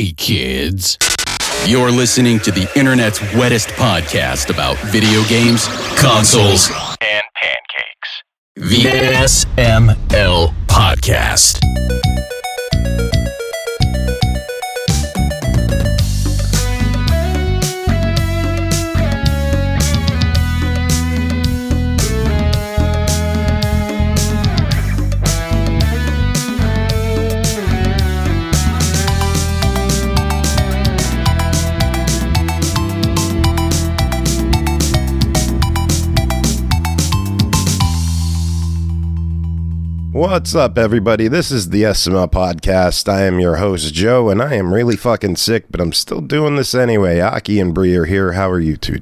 Hey kids, you're listening to the internet's wettest podcast about video games, consoles, and pancakes. The SML Podcast. What's up, everybody? This is the SML Podcast. I am your host, Joe, and I am really fucking sick, but I'm still doing this anyway. Aki and Bri are here. How are you two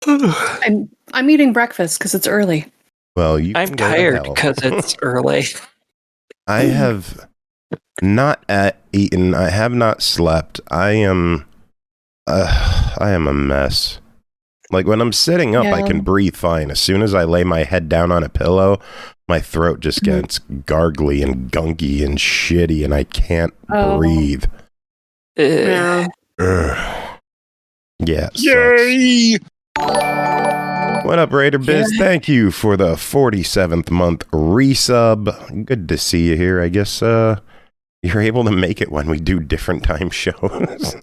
doing? I'm eating breakfast because it's early. Well, I'm tired because it's early. I have not eaten. I have not slept. I am a mess. Like, when I'm sitting up, I can breathe fine. As soon as I lay my head down on a pillow, my throat just gets gargly and gunky and shitty, and I can't breathe. Yeah. Yeah. Yay! What up, Raider Biz? Thank you for the 47th month resub. Good to see you here. I guess you're able to make it when we do different time shows.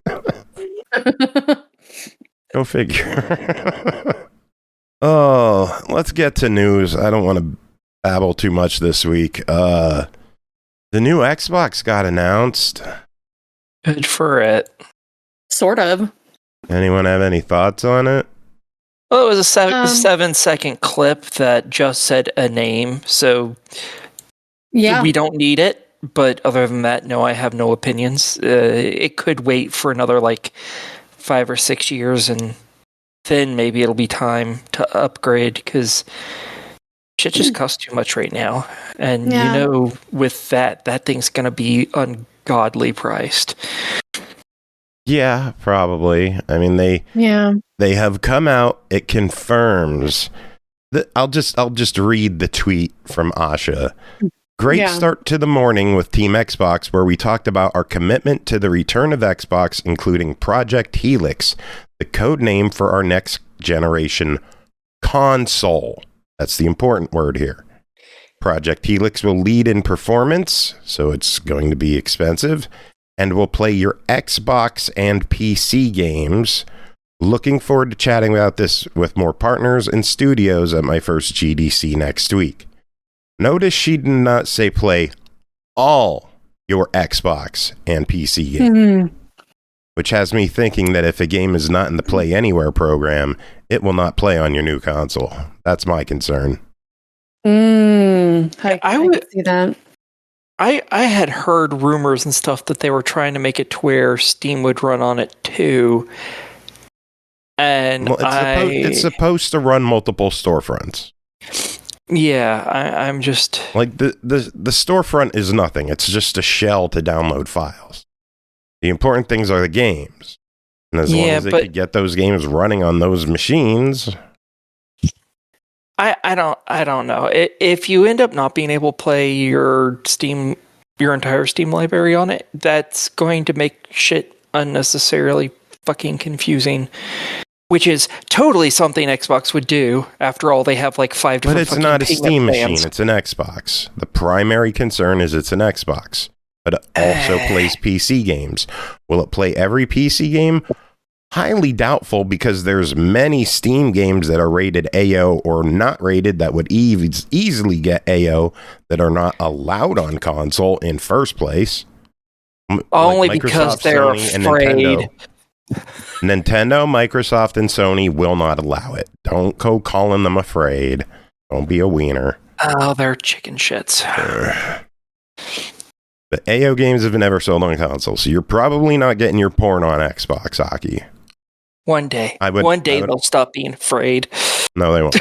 Go figure. Oh, let's get to news. I don't want to babble too much this week. The new Xbox got announced. Good for it. Sort of. Anyone have any thoughts on it? Well, it was a 7-second clip that just said a name, so we don't need it. But other than that, no, I have no opinions. It could wait for another 5 or 6 years, and then maybe it'll be time to upgrade, because shit just costs too much right now. And with that thing's gonna be ungodly priced. Yeah, probably. I mean, they have come out. It confirms that. I'll just read the tweet from Asha. Great start to the morning with Team Xbox, where we talked about our commitment to the return of Xbox, including Project Helix, the code name for our next generation console. That's the important word here. Project Helix will lead in performance, so it's going to be expensive, and will play your Xbox and PC games. Looking forward to chatting about this with more partners and studios at my first GDC next week. Notice she did not say play all your Xbox and PC games, which has me thinking that if a game is not in the Play Anywhere program, it will not play on your new console. That's my concern. I would see that. I had heard rumors and stuff that they were trying to make it to where Steam would run on it too. And it's supposed to run multiple storefronts. Yeah, I'm just... the storefront is nothing. It's just a shell to download files. The important things are the games. And as long as they could get those games running on those machines... I don't know. If you end up not being able to play your entire Steam library on it, that's going to make shit unnecessarily fucking confusing. Which is totally something Xbox would do. After all, they have 5 different. But it's not a Steam machine. It's an Xbox. The primary concern is it's an Xbox, but it also plays PC games. Will it play every PC game? Highly doubtful, because there's many Steam games that are rated AO or not rated that would easily get AO that are not allowed on console in first place. Only because they're afraid. Nintendo, Microsoft, and Sony will not allow it. Don't go calling them afraid. Don't be a wiener. Oh, they're chicken shits. But AO games have never sold on console, so you're probably not getting your porn on Xbox, Aki. One day. They'll stop being afraid. No, they won't.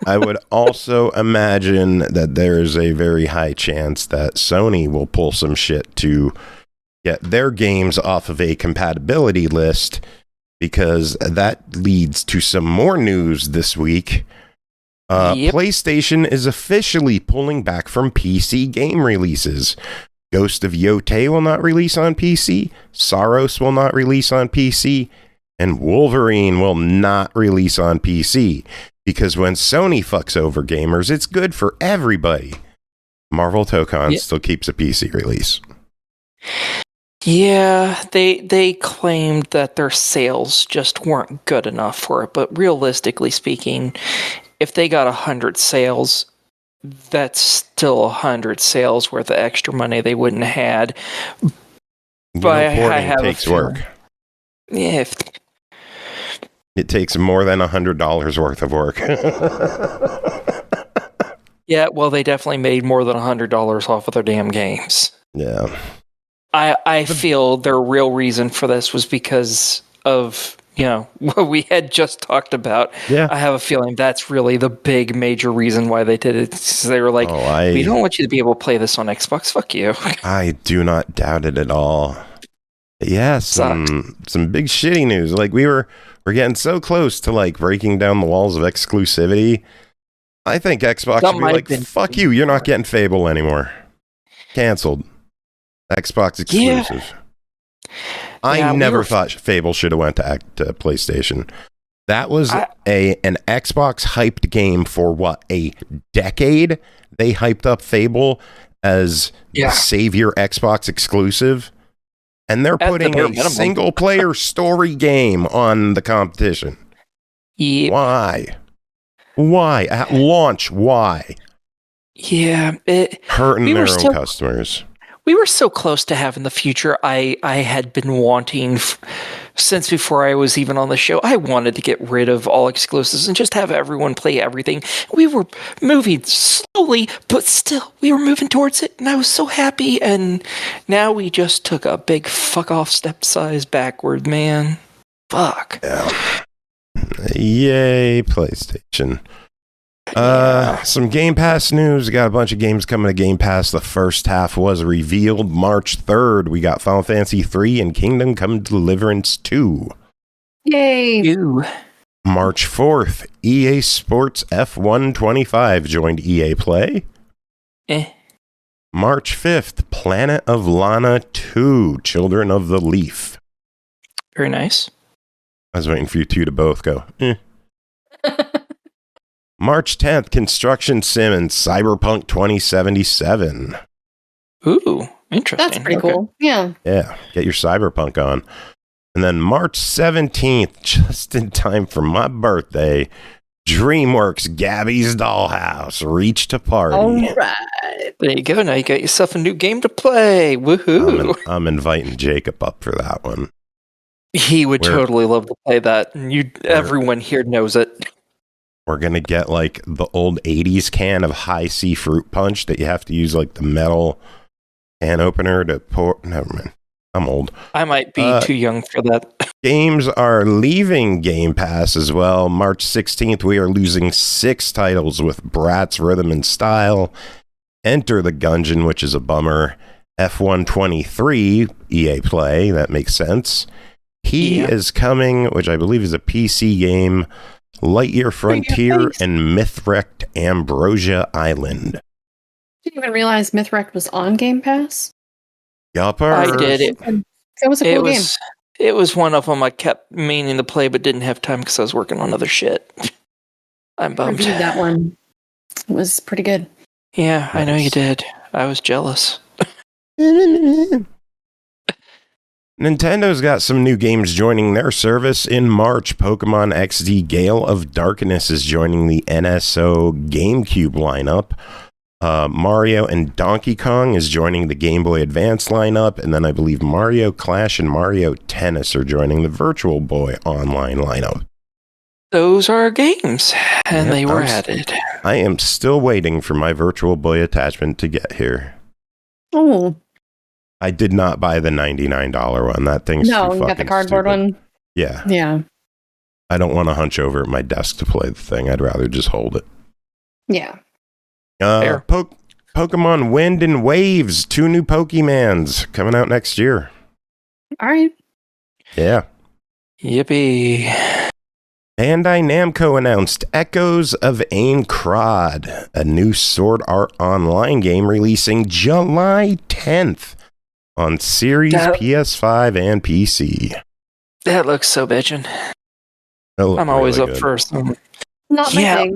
I would also imagine that there's a very high chance that Sony will pull some shit to get their games off of a compatibility list, because that leads to some more news this week. PlayStation is officially pulling back from PC game releases. Ghost of Yotei will not release on PC. Saros will not release on PC. And Wolverine will not release on PC. Because when Sony fucks over gamers, it's good for everybody. Marvel Tokon still keeps a PC release. Yeah, they claimed that their sales just weren't good enough for it. But realistically speaking, if they got 100 sales, that's still 100 sales worth of extra money they wouldn't have had. But I have takes work. Yeah. It takes more than $100 worth of work. Yeah, well, they definitely made more than $100 off of their damn games. Yeah. I feel their real reason for this was because of, what we had just talked about. Yeah. I have a feeling that's really the big major reason why they did it. They were like, we don't want you to be able to play this on Xbox. Fuck you. I do not doubt it at all. Yeah, some big shitty news. Like we're getting so close to like breaking down the walls of exclusivity. I think Xbox should be like, fuck you, you're not getting Fable anymore. Canceled. Xbox exclusive. Yeah. I never thought Fable should have went to PlayStation. That was an Xbox hyped game for what, a decade? They hyped up Fable as the savior Xbox exclusive. And they're putting a single player story game on the competition. Yep. Why? At launch, why? Yeah. Hurting their own customers. We were so close to having the future I had been wanting since before I was even on the show. I wanted to get rid of all exclusives and just have everyone play everything. We were moving slowly, but still, we were moving towards it, and I was so happy, and now we just took a big fuck-off step size backward, man. Fuck. Yeah. Yay, PlayStation. Some Game Pass news. We got a bunch of games coming to Game Pass. The first half was revealed March 3rd. We got Final Fantasy 3 and Kingdom Come Deliverance 2. Yay! Ew. March 4th, EA Sports F1 25 joined EA Play. March 5th, Planet of Lana 2, Children of the Leaf. Very nice. I was waiting for you two to both go. March 10th, Construction Sim and Cyberpunk 2077. Ooh, interesting. That's pretty cool. Yeah. Yeah, get your Cyberpunk on. And then March 17th, just in time for my birthday, DreamWorks Gabby's Dollhouse reached a party. All right. There you go. Now you got yourself a new game to play. Woohoo. I'm inviting Jacob up for that one. He would totally love to play that. Everyone here knows it. We're going to get like the old 80s can of High C fruit punch that you have to use like the metal can opener to pour. Never mind. I'm old. I might be too young for that. Games are leaving Game Pass as well. March 16th, we are losing 6 titles with Bratz Rhythm and Style, Enter the Gungeon, which is a bummer, F1 23, EA Play, that makes sense. He is coming, which I believe is a PC game, Lightyear Frontier, and Mythwrecked Ambrosia Island. Didn't even realize Mythwrecked was on Game Pass. Yuppers. I did it. That was a cool game. It was one of them I kept meaning to play, but didn't have time because I was working on other shit. I'm bummed. I reviewed that one. It was pretty good. Yeah, I know you did. I was jealous. Nintendo's got some new games joining their service in March. Pokemon XD Gale of Darkness is joining the NSO GameCube lineup. Mario and Donkey Kong is joining the Game Boy Advance lineup. And then I believe Mario Clash and Mario Tennis are joining the Virtual Boy online lineup. Those are games, and they were added. I am still waiting for my Virtual Boy attachment to get here. Oh. I did not buy the $99 one. That thing's too fucking you got the cardboard stupid. one? Yeah. Yeah. I don't want to hunch over at my desk to play the thing. I'd rather just hold it. Yeah. Pokemon Wind and Waves. 2 new Pokemans coming out next year. All right. Yeah. Yippee. Bandai Namco announced Echoes of Aincrad, a new Sword Art Online game releasing July 10th on Series, PS5, and PC. That looks so bitchin'. I'm always up for some. Not my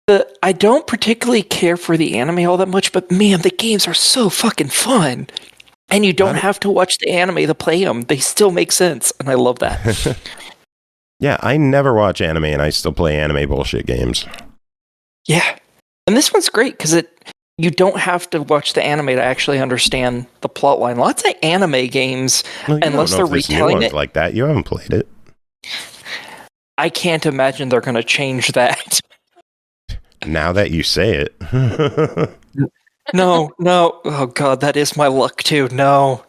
thing. I don't particularly care for the anime all that much, but man, the games are so fucking fun. And you don't have to watch the anime to play them. They still make sense, and I love that. Yeah, I never watch anime, and I still play anime bullshit games. Yeah. And this one's great, because you don't have to watch the anime to actually understand the plotline. Lots of anime games, unless they're retelling it like that, you haven't played it. I can't imagine they're going to change that. Now that you say it. No. Oh, God, that is my luck, too. No.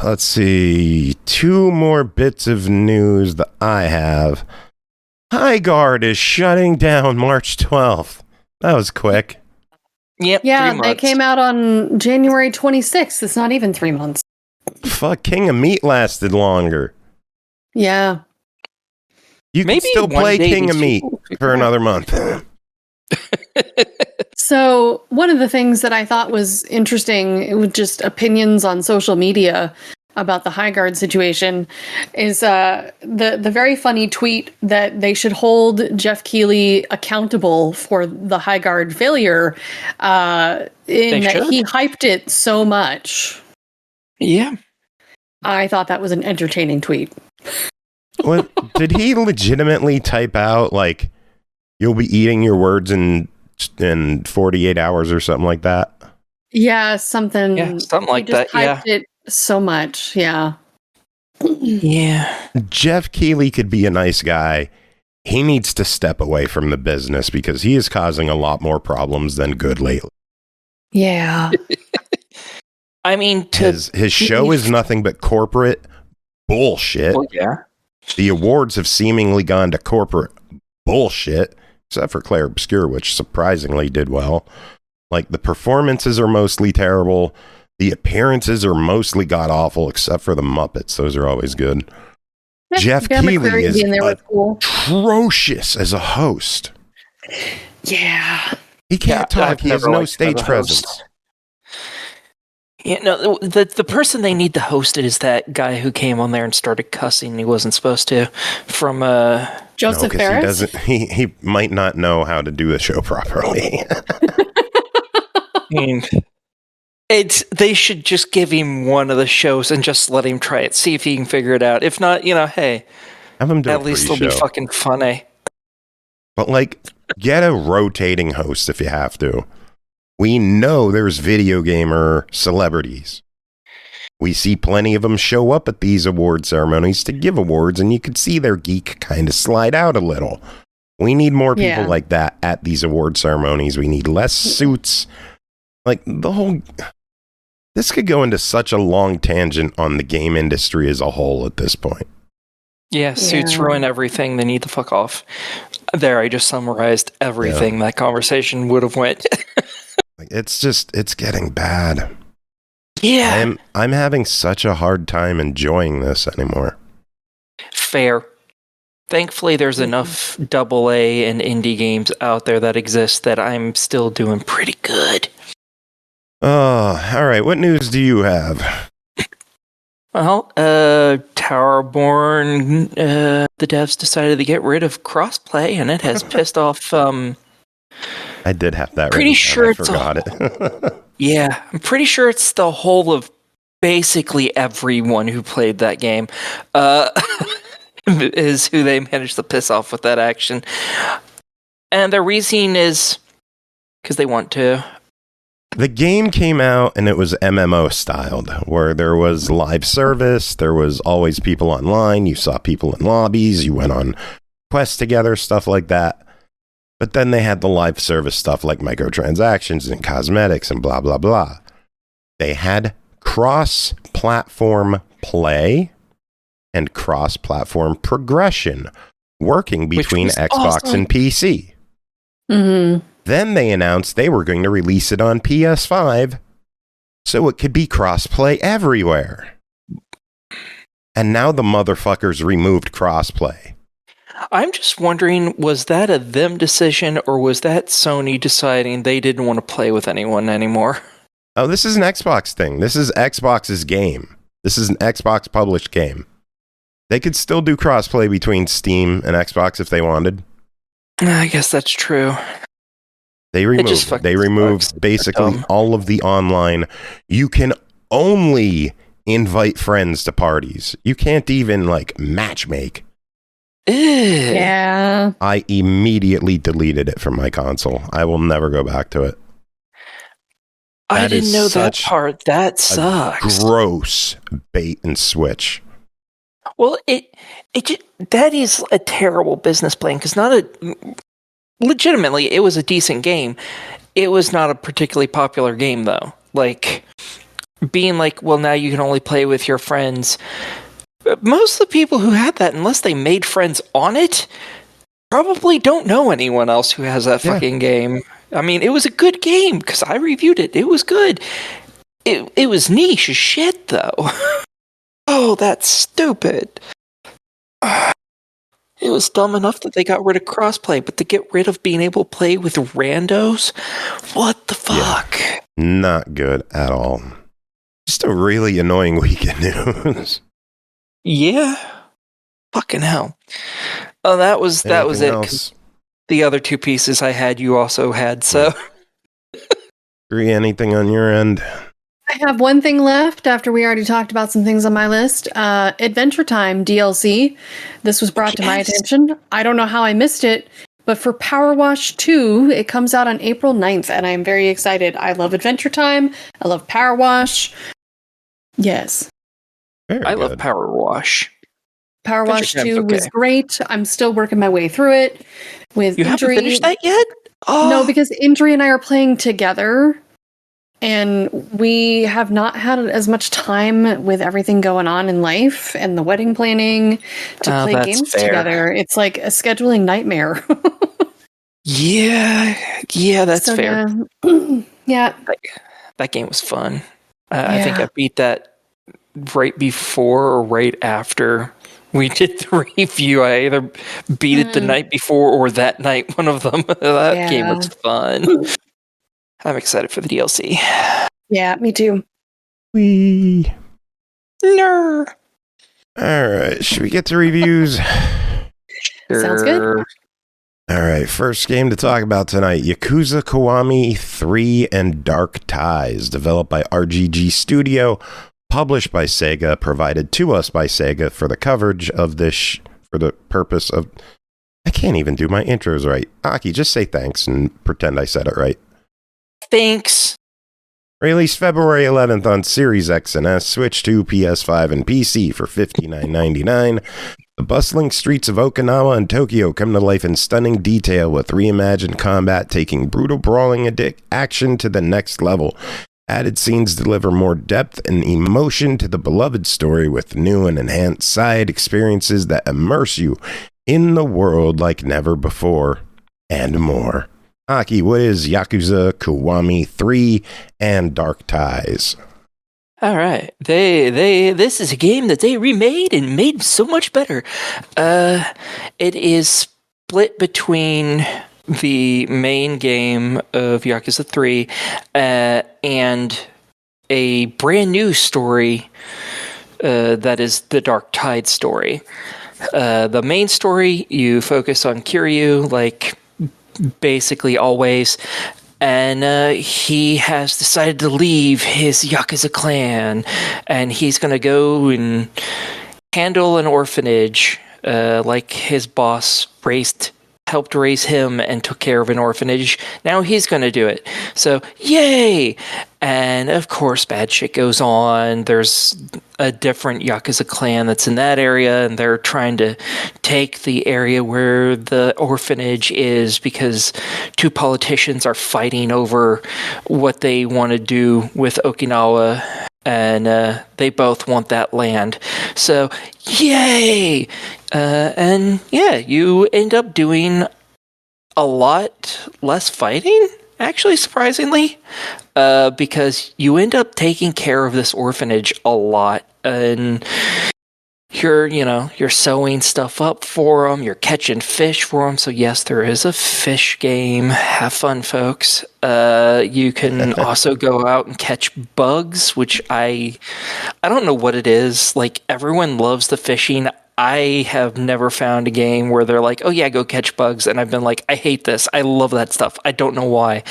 Let's see. 2 more bits of news that I have. HighGuard is shutting down March 12th. That was quick. Yep. Yeah, they came out on January 26th. It's not even 3 months. Fuck, King of Meat lasted longer. Yeah. You can still play King of Meat for another month. So one of the things that I thought was interesting, it was just opinions on social media about the HighGuard situation, is the very funny tweet that they should hold Jeff Keighley accountable for the HighGuard failure, in that he hyped it so much. Yeah. I thought that was an entertaining tweet. What, did he legitimately type out, like, you'll be eating your words in 48 hours or something like that? Yeah, something like that. Hyped it so much. Yeah. Yeah. Jeff Keighley could be a nice guy. He needs to step away from the business because he is causing a lot more problems than good lately. Yeah. I mean, his show is nothing but corporate bullshit. Well, yeah. The awards have seemingly gone to corporate bullshit, except for Claire Obscure, which surprisingly did well. Like, the performances are mostly terrible. The appearances are mostly god-awful, except for the Muppets. Those are always good. Yeah, Jeff Keighley is atrocious as a host. Yeah. He can't talk. He has no stage presence. Yeah, no, the person they need to host it is that guy who came on there and started cussing. He wasn't supposed to. From Joseph Ferris. He might not know how to do the show properly. I mean, they should just give him one of the shows and just let him try it. See if he can figure it out. If not, hey, have him do at least it'll be fucking funny. But get a rotating host if you have to. We know there's video gamer celebrities. We see plenty of them show up at these award ceremonies to give awards, and you could see their geek kind of slide out a little. We need more people like that at these award ceremonies. We need less suits. This could go into such a long tangent on the game industry as a whole at this point. Yeah, suits ruin everything. They need to fuck off. There, I just summarized everything that conversation would have went. It's getting bad. Yeah. I'm having such a hard time enjoying this anymore. Fair. Thankfully, there's enough AA and indie games out there that exist that I'm still doing pretty good. Oh, all right. What news do you have? Well, Towerborn, the devs decided to get rid of crossplay, and it has pissed off. I did have that. Pretty sure I forgot it. Yeah, I'm pretty sure it's the whole of basically everyone who played that game is who they managed to piss off with that action. And their reasoning is because they want to. The game came out and it was MMO styled, where there was live service, there was always people online, you saw people in lobbies, you went on quests together, stuff like that. But then they had the live service stuff like microtransactions and cosmetics and blah, blah, blah. They had cross-platform play and cross-platform progression working between Xbox and PC. Mm-hmm. Then they announced they were going to release it on PS5 so it could be cross-play everywhere. and now the motherfuckers removed crossplay. I'm just wondering, was that a them decision, or was that Sony deciding they didn't want to play with anyone anymore? Oh, this is an Xbox thing. This is Xbox's game. This is an Xbox published game. They could still do crossplay between Steam and Xbox if they wanted. I guess that's true. They removed basically all of the online. You can only invite friends to parties. You can't even like matchmake. Yeah. I immediately deleted it from my console. I will never go back to it. I didn't know that part. That sucks. Gross bait and switch. Well, that is a terrible business plan, because legitimately, it was a decent game. It was not a particularly popular game, though. Like, being like, well, now you can only play with your friends. Most of the people who had that, unless they made friends on it, probably don't know anyone else who has that fucking game. I mean, it was a good game, because I reviewed it. It was good. It was niche as shit, though. Oh, that's stupid. It was dumb enough that they got rid of crossplay, but to get rid of being able to play with randos? What the fuck? Yeah, not good at all. Just a really annoying week in news. Yeah. Fucking hell. Oh, that was it. The other two pieces I had, you also had, so. Bri, anything on your end? I have one thing left after we already talked about some things on my list. Adventure Time DLC. This was brought to my attention. I don't know how I missed it, but for Power Wash 2, it comes out on April 9th, and I am very excited. I love Adventure Time. I love Power Wash. Yes. I love Power Wash. Power Wash 2 was great. I'm still working my way through it. With You haven't finished that yet? Oh. No, because Indri and I are playing together. And we have not had as much time with everything going on in life and the wedding planning to play games together. It's like a scheduling nightmare. Yeah, that's fair. Yeah. That game was fun. I think I beat that right before or right after we did the review. I either beat it the night before or that night, one of them. That game was fun. I'm excited for the DLC. Yeah, me too. Wee. No. All right, should we get to reviews? Sounds good. All right, first game to talk about tonight, Yakuza Kiwami 3 and Dark Ties, developed by RGG Studio, published by SEGA, provided to us by SEGA for the coverage of this, for the purpose of... I can't even do my intros right. Aki, just say thanks and pretend I said it right. Thanks. Released February 11th on Series X and S, Switch 2, PS5, and PC for $59.99. The bustling streets of Okinawa and Tokyo come to life in stunning detail with reimagined combat taking brutal brawling action to the next level. Added scenes deliver more depth and emotion to the beloved story with new and enhanced side experiences that immerse you in the world like never before, and more. Aki, what is Yakuza Kiwami 3 and Dark Ties? All right. This is a game that they remade and made so much better. It is split between the main game of Yakuza 3 and a brand new story that is the Dark Tide story. The main story, you focus on Kiryu, like basically always, and he has decided to leave his Yakuza clan, and he's going to go and handle an orphanage, like his boss helped raise him and took care of an orphanage. Now he's going to do it. So, yay! And of course, bad shit goes on. There's a different Yakuza clan that's in that area, and they're trying to take the area where the orphanage is because two politicians are fighting over what they want to do with Okinawa, and they both want that land. So, yay! And yeah, you end up doing a lot less fighting, actually, surprisingly, because you end up taking care of this orphanage a lot. And you're sewing stuff up for them, you're catching fish for them. So yes, there is a fish game. Have fun, folks. You can also go out and catch bugs, which I don't know what it is. Like, everyone loves the fishing. I have never found a game where they're like, oh yeah, go catch bugs. And I've been like, I hate this. I love that stuff. I don't know why,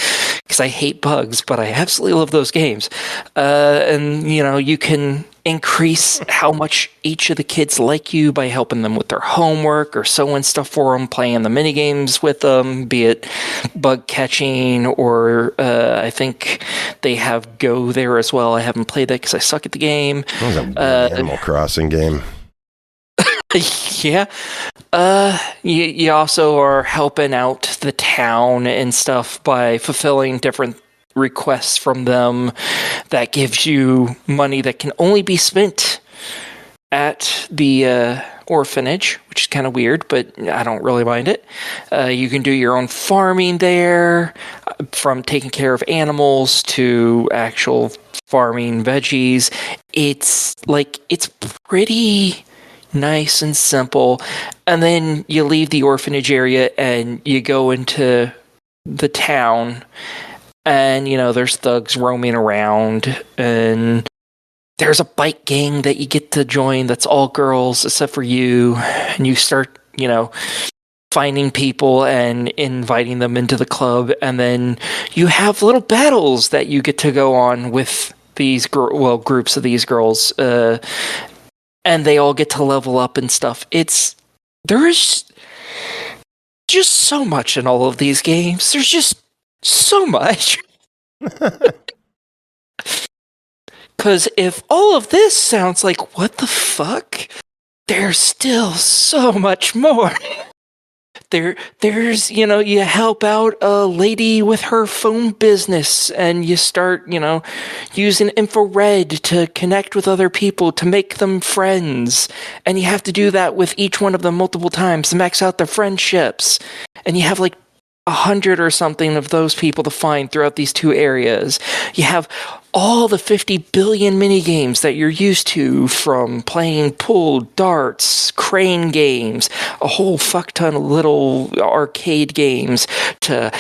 because I hate bugs, but I absolutely love those games. And you can increase how much each of the kids like you by helping them with their homework or sewing stuff for them, playing the mini games with them, be it bug catching or I think they have Go there as well. I haven't played that because I suck at the game. That was a weird Animal Crossing game. Yeah. You also are helping out the town and stuff by fulfilling different requests from them that gives you money that can only be spent at the orphanage, which is kind of weird, but I don't really mind it. You can do your own farming there, from taking care of animals to actual farming veggies. It's pretty nice and simple. And then you leave the orphanage area and you go into the town, and there's thugs roaming around, and there's a bike gang that you get to join that's all girls except for you, and you start finding people and inviting them into the club, and then you have little battles that you get to go on with these groups of these girls, and they all get to level up and stuff. There's just so much in all of these games. There's just so much. Because if all of this sounds like, what the fuck? There's still so much more. There's, you help out a lady with her phone business, and you start, using infrared to connect with other people to make them friends. And you have to do that with each one of them multiple times to max out their friendships. And you have 100 or something of those people to find throughout these two areas. You have all the 50 billion mini games that you're used to, from playing pool, darts, crane games, a whole fuck ton of little arcade games, to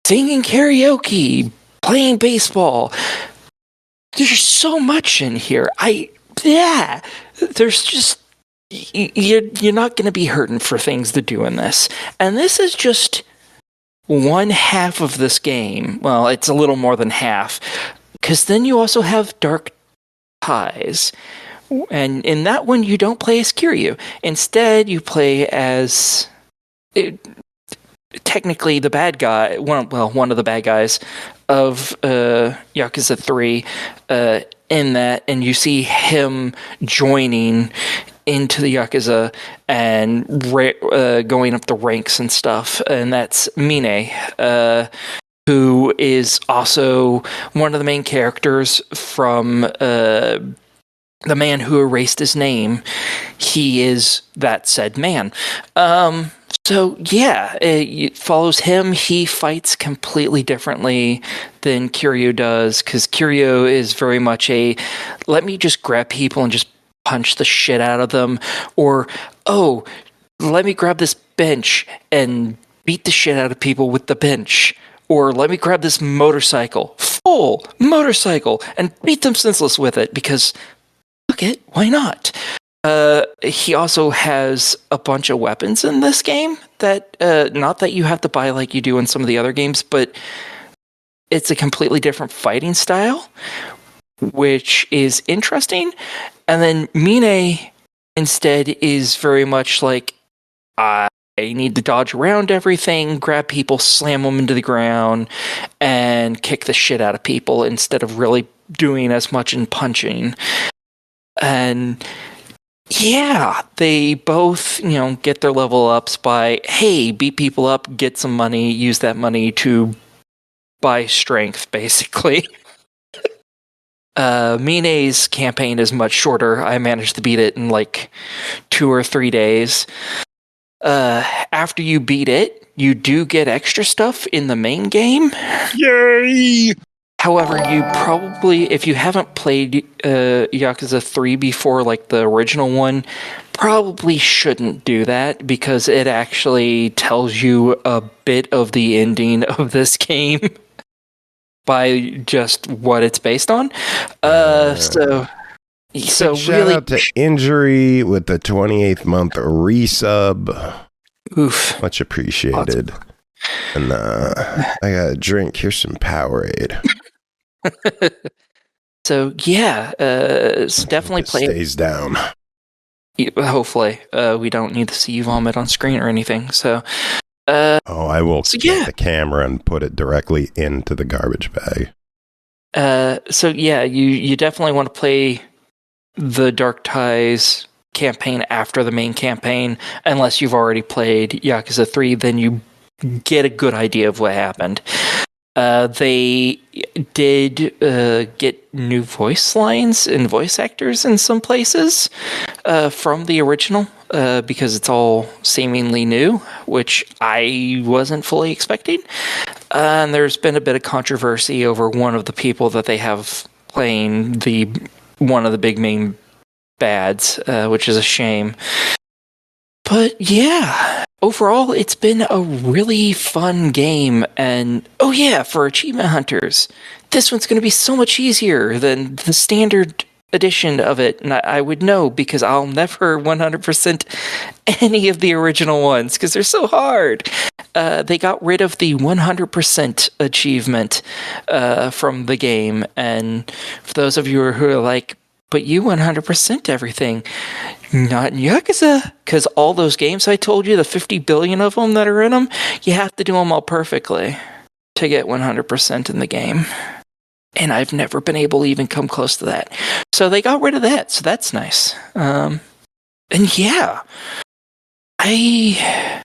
singing karaoke, playing baseball. There's so much in here. There's just, you're not going to be hurting for things to do in this. And this is just one half of this game. Well, it's a little more than half, because then you also have Dark Ties, and in that one you don't play as Kiryu. Instead, you play as technically the bad guy. One of the bad guys of Yakuza 3. In that, and you see him joining into the Yakuza and going up the ranks and stuff, and that's Mine, who is also one of the main characters from The Man Who Erased His Name. He is that said man. So yeah, it follows him. He fights completely differently than Kiryu does, because Kiryu is very much let me just grab people and just punch the shit out of them, or let me grab this bench and beat the shit out of people with the bench, or let me grab this full motorcycle, and beat them senseless with it, because fuck it, why not? He also has a bunch of weapons in this game that, not that you have to buy like you do in some of the other games, but it's a completely different fighting style, which is interesting. And then Mine instead is very much like, I need to dodge around everything, grab people, slam them into the ground, and kick the shit out of people instead of really doing as much in punching. And yeah, they both, get their level ups by, hey, beat people up, get some money, use that money to buy strength, basically. Mine's campaign is much shorter. I managed to beat it in 2 or 3 days. After you beat it, you do get extra stuff in the main game. Yay! However, you probably, if you haven't played Yakuza 3 before, like the original one, probably shouldn't do that because it actually tells you a bit of the ending of this game by just what it's based on. So shout really, out to Injury with the 28th month resub. Oof. Much appreciated. And I got a drink. Here's some Powerade. So yeah, it's definitely play. Stays down. Hopefully, we don't need to see you vomit on screen or anything. So, I will get the camera and put it directly into the garbage bag. So yeah, you definitely want to play the Dark Ties campaign after the main campaign, unless you've already played Yakuza 3. Then you get a good idea of what happened. They did get new voice lines and voice actors in some places from the original because it's all seemingly new, which I wasn't fully expecting. And there's been a bit of controversy over one of the people that they have playing one of the big main bads, which is a shame. But yeah, overall, it's been a really fun game. And oh yeah, for achievement hunters, this one's going to be so much easier than the standard edition of it. And I would know because I'll never 100% any of the original ones because they're so hard. They got rid of the 100% achievement from the game. And for those of you who are like, but you 100% everything. Not in Yakuza, because all those games I told you, the 50 billion of them that are in them, you have to do them all perfectly to get 100% in the game. And I've never been able to even come close to that. So they got rid of that, so that's nice. And yeah, I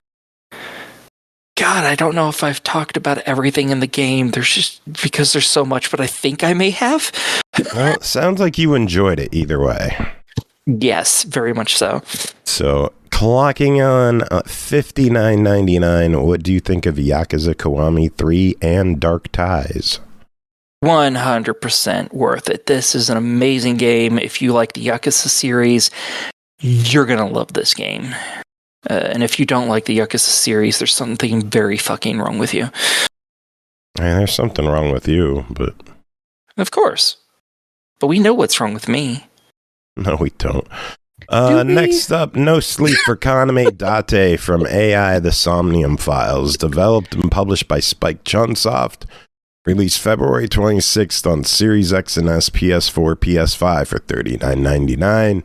don't know if I've talked about everything in the game. There's just, because there's so much, but I think I may have. Well, it sounds like you enjoyed it either way. Yes, very much so. So, clocking on $59.99, what do you think of Yakuza Kiwami 3 and Dark Ties? 100% worth it. This is an amazing game. If you like the Yakuza series, you're going to love this game. And if you don't like the Yakuza series, there's something very fucking wrong with you. There's something wrong with you, but... Of course. But we know what's wrong with me. No, we don't. Next up, No Sleep for Kaname Date from AI The Somnium Files, developed and published by Spike Chunsoft, released February 26th on Series X and S, PS4, PS5 for $39.99.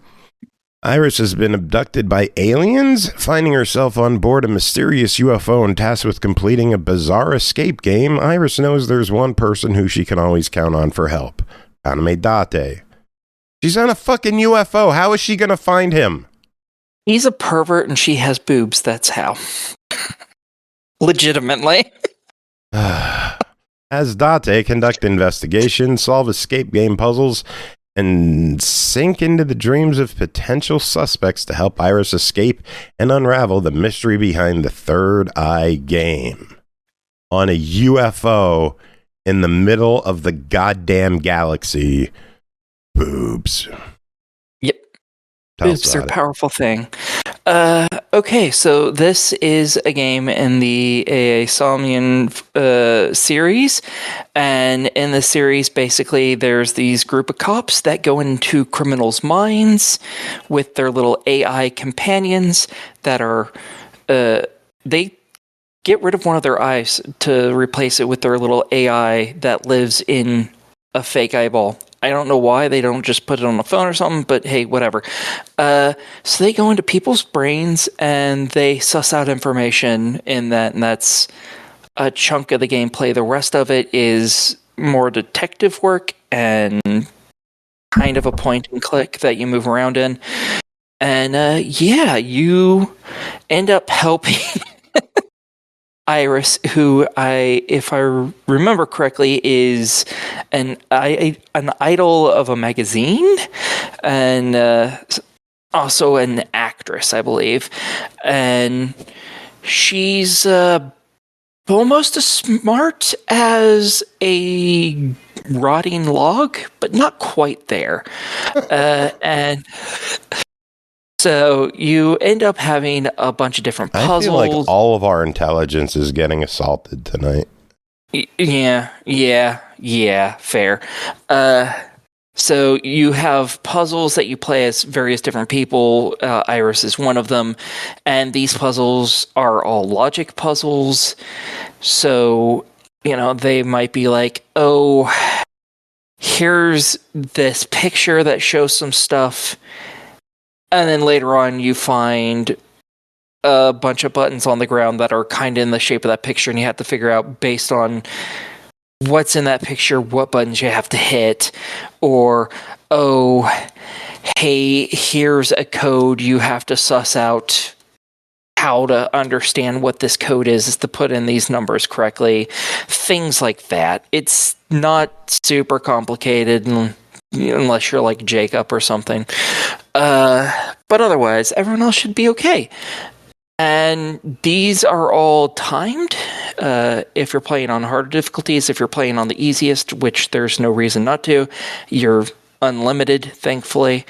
Iris has been abducted by aliens, finding herself on board a mysterious UFO and tasked with completing a bizarre escape game. Iris knows there's one person who she can always count on for help, Kaname Date. She's on a fucking UFO. How is she going to find him? He's a pervert and she has boobs. That's how. Legitimately. As Date conduct investigations, solve escape game puzzles, and sink into the dreams of potential suspects to help Iris escape and unravel the mystery behind the Third Eye game. On a UFO in the middle of the goddamn galaxy. Boobs. Yep. Boobs are a powerful thing. Okay, so this is a game in the SOMNIUM series, and in the series, basically, there's these group of cops that go into criminals' minds with their little AI companions that are, they get rid of one of their eyes to replace it with their little AI that lives in a fake eyeball. I don't know why they don't just put it on the phone or something, but hey, whatever. So they go into people's brains and they suss out information in that, and that's a chunk of the gameplay. The rest of it is more detective work and kind of a point and click that you move around in. And yeah, you end up helping Iris, who if I remember correctly, is an idol of a magazine, and also an actress, I believe. And she's almost as smart as a rotting log, but not quite there. And so you end up having a bunch of different puzzles. I feel like all of our intelligence is getting assaulted tonight. Yeah, fair. So you have puzzles that you play as various different people. Iris is one of them. And these puzzles are all logic puzzles. So, they might be like, oh, here's this picture that shows some stuff. And then later on you find a bunch of buttons on the ground that are kind of in the shape of that picture. And you have to figure out based on what's in that picture, what buttons you have to hit, or, oh, hey, here's a code, you have to suss out how to understand what this code is to put in these numbers correctly, things like that. It's not super complicated unless you're like Jacob or something. But otherwise, everyone else should be okay. And these are all timed. If you're playing on harder difficulties, if you're playing on the easiest, which there's no reason not to, you're unlimited, thankfully.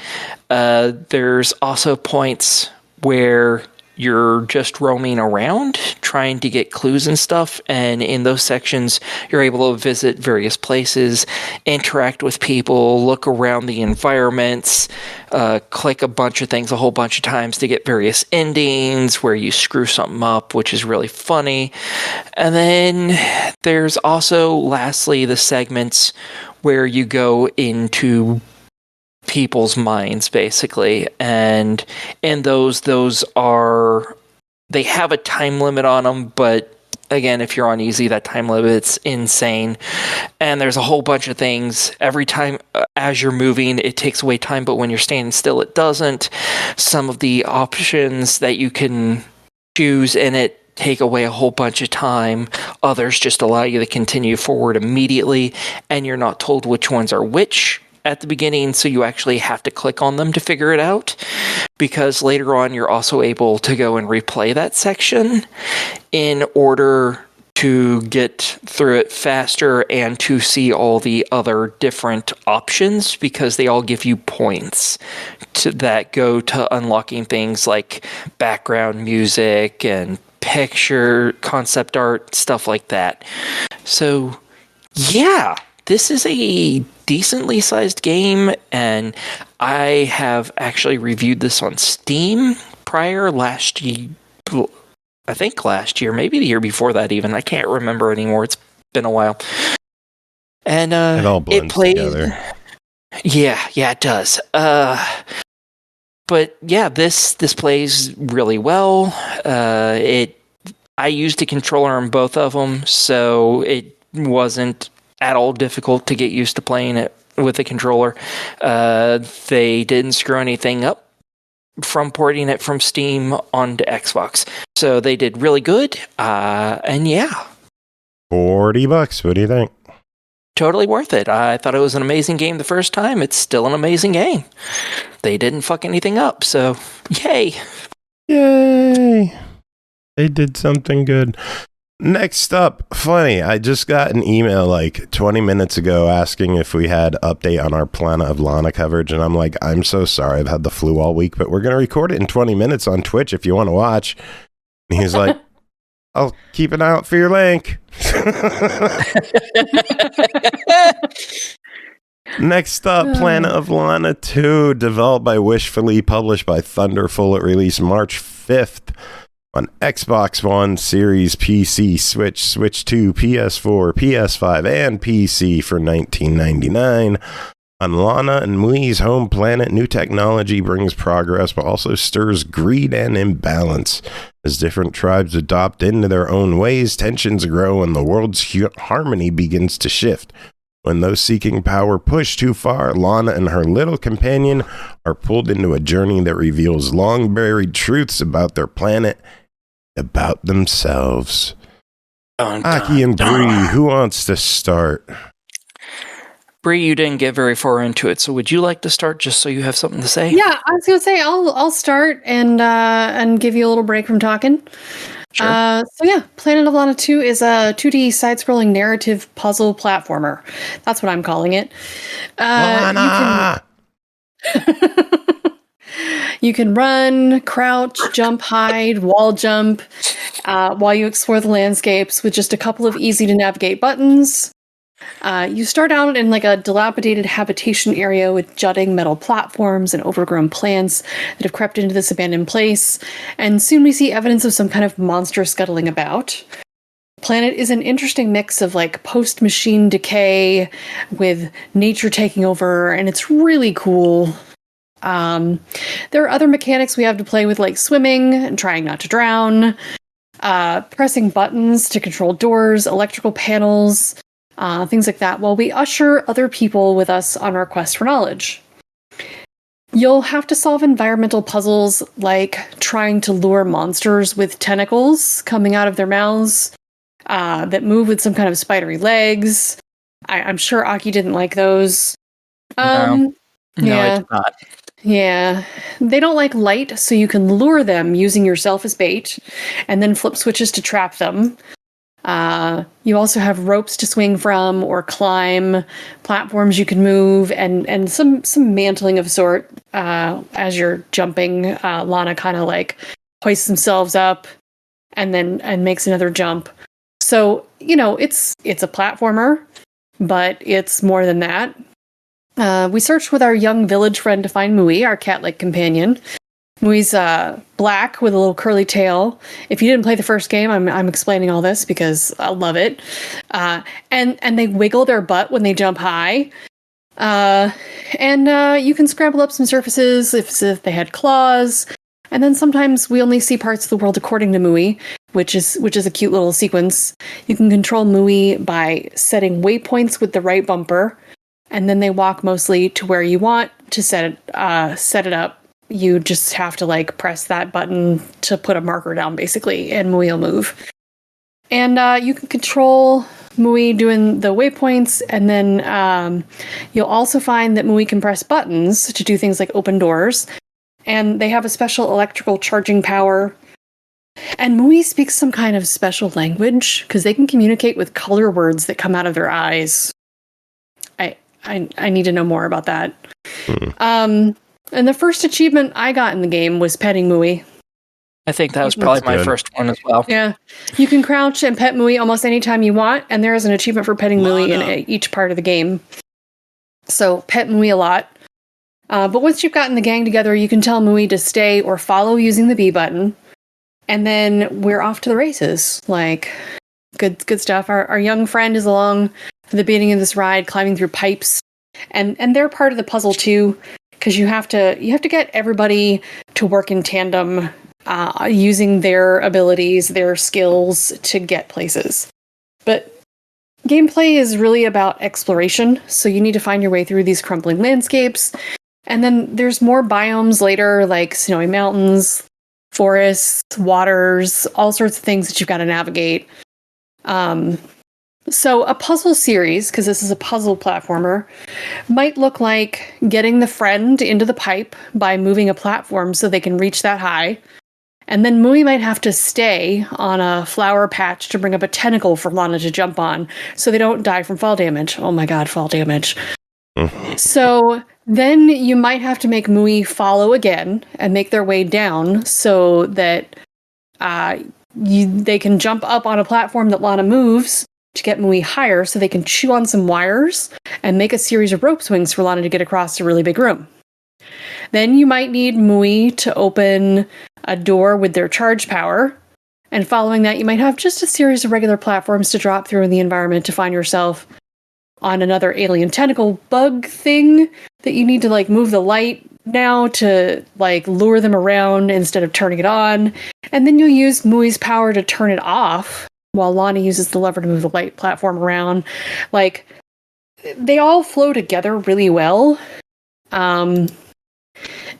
There's also points where you're just roaming around trying to get clues and stuff, and in those sections you're able to visit various places, interact with people, look around the environments, click a bunch of things a whole bunch of times to get various endings where you screw something up, which is really funny. And then there's also, lastly, the segments where you go into people's minds, basically, and in those are, they have a time limit on them, but again, if you're on easy, that time limit's insane. And there's a whole bunch of things. Every time as you're moving, it takes away time, but when you're standing still, it doesn't. Some of the options that you can choose in it take away a whole bunch of time. Others just allow you to continue forward immediately, and you're not told which ones are which at the beginning, so you actually have to click on them to figure it out, because later on you're also able to go and replay that section in order to get through it faster and to see all the other different options, because they all give you points that go to unlocking things like background music and picture, concept art, stuff like that. So yeah, this is a decently sized game, and I have actually reviewed this on Steam prior last year. I think last year, maybe the year before that even. I can't remember anymore. It's been a while. And it all blends together. Yeah, it does. But yeah, this plays really well. I used a controller on both of them, so it wasn't at all difficult to get used to playing it with a controller. They didn't screw anything up from porting it from Steam onto Xbox, so they did really good. And yeah, $40. What do you think? Totally worth it. I thought it was an amazing game the first time. It's still an amazing game. They didn't fuck anything up, so yay. They did something good. Next up, funny, I just got an email like 20 minutes ago asking if we had update on our Planet of Lana coverage, and I'm like, I'm so sorry, I've had the flu all week, but we're going to record it in 20 minutes on Twitch if you want to watch. And he's like, I'll keep an eye out for your link. Next up, Planet of Lana 2, developed by Wishfully, published by Thunderful. It released March 5th. On Xbox One, Series, PC, Switch, Switch 2, PS4, PS5, and PC for $19.99. On Lana and Mui's home planet, new technology brings progress, but also stirs greed and imbalance. As different tribes adopt into their own ways, tensions grow and the world's harmony begins to shift. When those seeking power push too far, Lana and her little companion are pulled into a journey that reveals long-buried truths about their planet, about themselves. Aki and Bri, who wants to start? Bri, you didn't get very far into it, so would you like to start just so you have something to say? Yeah, I was going to say I'll start and give you a little break from talking. Sure. Planet of Lana 2 is a 2D side-scrolling narrative puzzle platformer. That's what I'm calling it. Lana! You can run, crouch, jump, hide, wall jump while you explore the landscapes with just a couple of easy-to-navigate buttons. You start out in like a dilapidated habitation area with jutting metal platforms and overgrown plants that have crept into this abandoned place, and soon we see evidence of some kind of monster scuttling about. Planet is an interesting mix of like post-machine decay with nature taking over, and it's really cool. There are other mechanics we have to play with, like swimming and trying not to drown, pressing buttons to control doors, electrical panels, things like that, while we usher other people with us on our quest for knowledge. You'll have to solve environmental puzzles like trying to lure monsters with tentacles coming out of their mouths that move with some kind of spidery legs. I'm sure Aki didn't like those. No, I did not. Yeah. They don't like light, so you can lure them using yourself as bait, and then flip switches to trap them. You also have ropes to swing from or climb, platforms you can move, and some mantling of sort as you're jumping. Lana kind of like hoists themselves up and makes another jump. So, it's a platformer, but it's more than that. We searched with our young village friend to find Mui, our cat-like companion. Mui's black with a little curly tail. If you didn't play the first game, I'm explaining all this because I love it. And they wiggle their butt when they jump high. You can scramble up some surfaces if they had claws. And then sometimes we only see parts of the world according to Mui, which is a cute little sequence. You can control Mui by setting waypoints with the right bumper, and then they walk mostly to where you want to set it up. You just have to like press that button to put a marker down, basically, and Mui will move. And you can control Mui doing the waypoints, and then you'll also find that Mui can press buttons to do things like open doors, and they have a special electrical charging power. And Mui speaks some kind of special language because they can communicate with color words that come out of their eyes. I need to know more about that. And the first achievement I got in the game was petting Mui. I think that was probably my first one as well. Yeah. You can crouch and pet Mui almost anytime you want, and there is an achievement for petting Mui in each part of the game. So pet Mui a lot. But once you've gotten the gang together, you can tell Mui to stay or follow using the B button. And then we're off to the races. Like, good stuff. Our young friend is along for the beginning of this ride, climbing through pipes. And they're part of the puzzle too, because you have to get everybody to work in tandem, using their abilities, their skills to get places. But gameplay is really about exploration, so you need to find your way through these crumbling landscapes. And then there's more biomes later, like snowy mountains, forests, waters, all sorts of things that you've got to navigate. So a puzzle series, because this is a puzzle platformer, might look like getting the friend into the pipe by moving a platform so they can reach that high. And then Mui might have to stay on a flower patch to bring up a tentacle for Lana to jump on so they don't die from fall damage. Oh my god, fall damage. So then you might have to make Mui follow again and make their way down so that they can jump up on a platform that Lana moves to get Mui higher so they can chew on some wires and make a series of rope swings for Lana to get across a really big room. Then you might need Mui to open a door with their charge power, and following that you might have just a series of regular platforms to drop through in the environment to find yourself on another alien tentacle bug thing that you need to like move the light now to like lure them around instead of turning it on, and then you'll use Mui's power to turn it off while Lana uses the lever to move the light platform around. Like, they all flow together really well.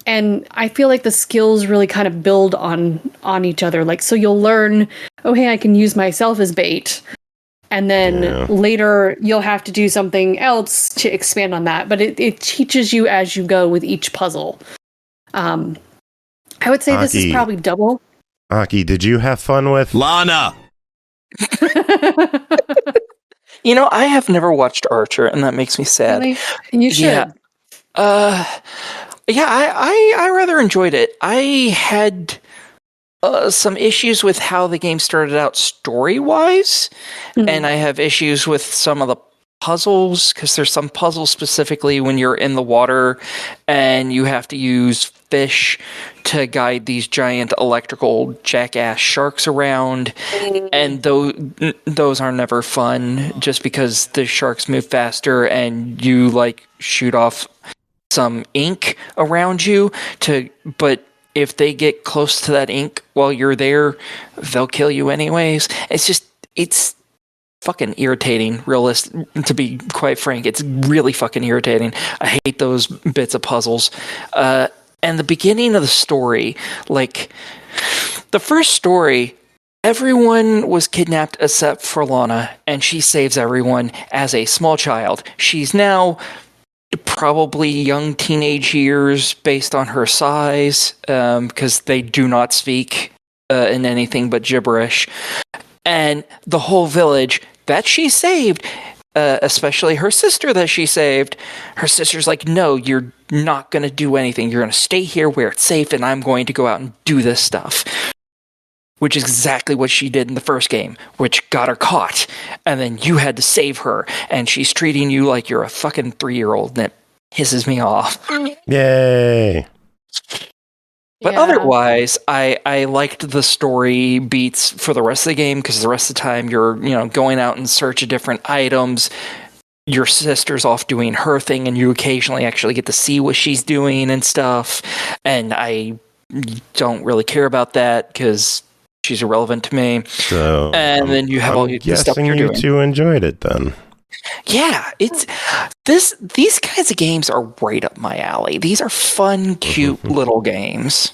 And I feel like the skills really kind of build on each other. Like, so you'll learn, oh, hey, I can use myself as bait. And then later you'll have to do something else to expand on that. But it teaches you as you go with each puzzle. I would say Aki, this is probably double. Aki, did you have fun with Lana? I have never watched Archer, and that makes me sad. Really? You should. Yeah. I rather enjoyed it. I had some issues with how the game started out story-wise, and I have issues with some of the puzzles, because there's some puzzles specifically when you're in the water, and you have to use fish to guide these giant electrical jackass sharks around, and those are never fun, just because the sharks move faster, and you, shoot off some ink around you, but if they get close to that ink while you're there, they'll kill you anyways. It's fucking irritating, to be quite frank. It's really fucking irritating. I hate those bits of puzzles. And the beginning of the story, the first story, everyone was kidnapped except for Lana, and she saves everyone as a small child. She's now probably young teenage years based on her size, because they do not speak in anything but gibberish. And the whole village that she saved, especially her sister that she saved, her sister's like, no, you're not going to do anything. You're going to stay here where it's safe, and I'm going to go out and do this stuff. Which is exactly what she did in the first game, which got her caught. And then you had to save her, and she's treating you like you're a fucking 3-year-old, and it pisses me off. Yay! But otherwise, I liked the story beats for the rest of the game, because the rest of the time you're going out in search of different items. Your sister's off doing her thing, and you occasionally actually get to see what she's doing and stuff. And I don't really care about that, because she's irrelevant to me. So, and then you have all the stuff you're doing. You two enjoyed it then. Yeah, these kinds of games are right up my alley. These are fun, cute little games.